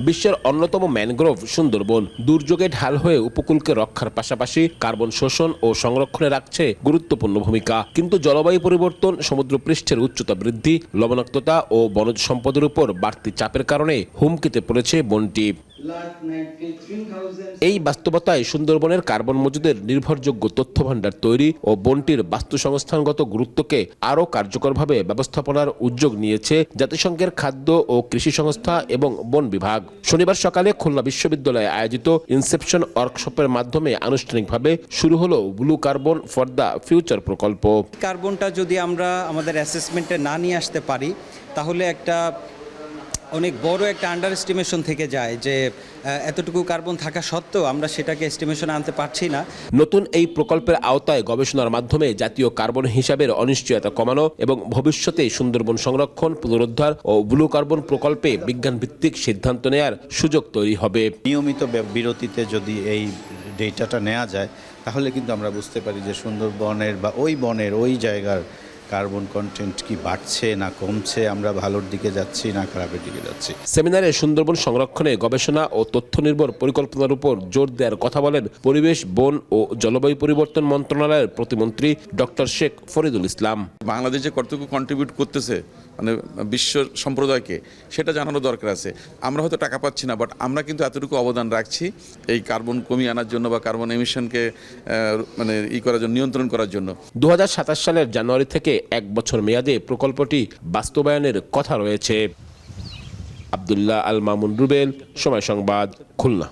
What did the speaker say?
বিশ্বের অন্যতম ম্যানগ্রোভ সুন্দরবন দুর্যোগে ঢাল হয়ে উপকূলকে রক্ষার পাশাপাশি কার্বন শোষণ ও সংরক্ষণে রাখছে গুরুত্বপূর্ণ ভূমিকা। কিন্তু জলবায়ু পরিবর্তন, সমুদ্রপৃষ্ঠের উচ্চতা বৃদ্ধি, লবণাক্ততা ও বনজ সম্পদের উপর বাড়তি চাপের কারণে হুমকিতে পড়েছে বনটি। এই বাস্তবতায় সুন্দরবনের কার্বন মজুদের নির্ভরযোগ্য তথ্যভাণ্ডার তৈরি ও বনটির বাস্তুসংস্থানগত গুরুত্বকে আরও কার্যকরভাবে ব্যবস্থাপনার উদ্যোগ নিয়েছে জাতিসংঘের খাদ্য ও কৃষি সংস্থা এবং বন বিভাগ। শনিবার সকালে খুলনা বিশ্ববিদ্যালয়ে আয়োজিত ইনসেপশন ওয়ার্কশপের মাধ্যমে আনুষ্ঠানিকভাবে শুরু হলো blue carbon for the future প্রকল্প। কার্বনটা যদি আমরা আমাদের অ্যাসেসমেন্টে না নিয়ে আসতে পারি তাহলে অনেক বড় একটা আন্ডার এস্টিমেশন থেকে যায় যে এতটুকু কার্বন থাকা সত্ত্বেও আমরা সেটাকে এস্টিমেশনে আনতে পারছি না। নতুন এই প্রকল্পের আওতায় গবেষণার মাধ্যমে জাতীয় কার্বন হিসাবের অনিশ্চয়তা কমানো এবং ভবিষ্যতে সুন্দরবন সংরক্ষণ, পুনরুদ্ধার ও ব্লু কার্বন প্রকল্পে বিজ্ঞানভিত্তিক সিদ্ধান্ত নেয়ার সুযোগ তৈরি হবে। নিয়মিত বিরতিতে যদি এই ডেটাটা নেওয়া যায় তাহলে কিন্তু আমরা বুঝতে পারি যে সুন্দরবনের বা ওই বনের ওই জায়গার কার্বন কন্টেন্ট কি বাড়ছে না কমছে, আমরা ভালোর দিকে যাচ্ছি না খারাপের দিকে যাচ্ছি। সেমিনারে সুন্দরবন সংরক্ষণে গবেষণা ও তথ্য নির্ভর পরিকল্পনার উপর জোর দেওয়ার কথা বলেন পরিবেশ, বন ও জলবায়ু পরিবর্তন মন্ত্রণালয়ের প্রতিমন্ত্রী ডক্টর শেখ ফরিদুল ইসলাম। বাংলাদেশ যে কতটুকু কন্ট্রিবিউট করতেছে মানে বিশ্ব সম্প্রদায়কে সেটা জানানো দরকার আছে। আমরা হয়তো টাকা পাচ্ছি না, বাট আমরা কিন্তু এতটুকু অবদান রাখছি এই কার্বন কমিয়ে আনার জন্য বা কার্বন এমিশনকে করার জন্য, নিয়ন্ত্রণ করার জন্য। 2027 সালের জানুয়ারি থেকে 1 বছর মেয়াদে প্রকল্পটি বাস্তবায়নের কথা রয়েছে। আব্দুল্লাহ আল মামুন রুবেল, সময় সংবাদ, খুলনা।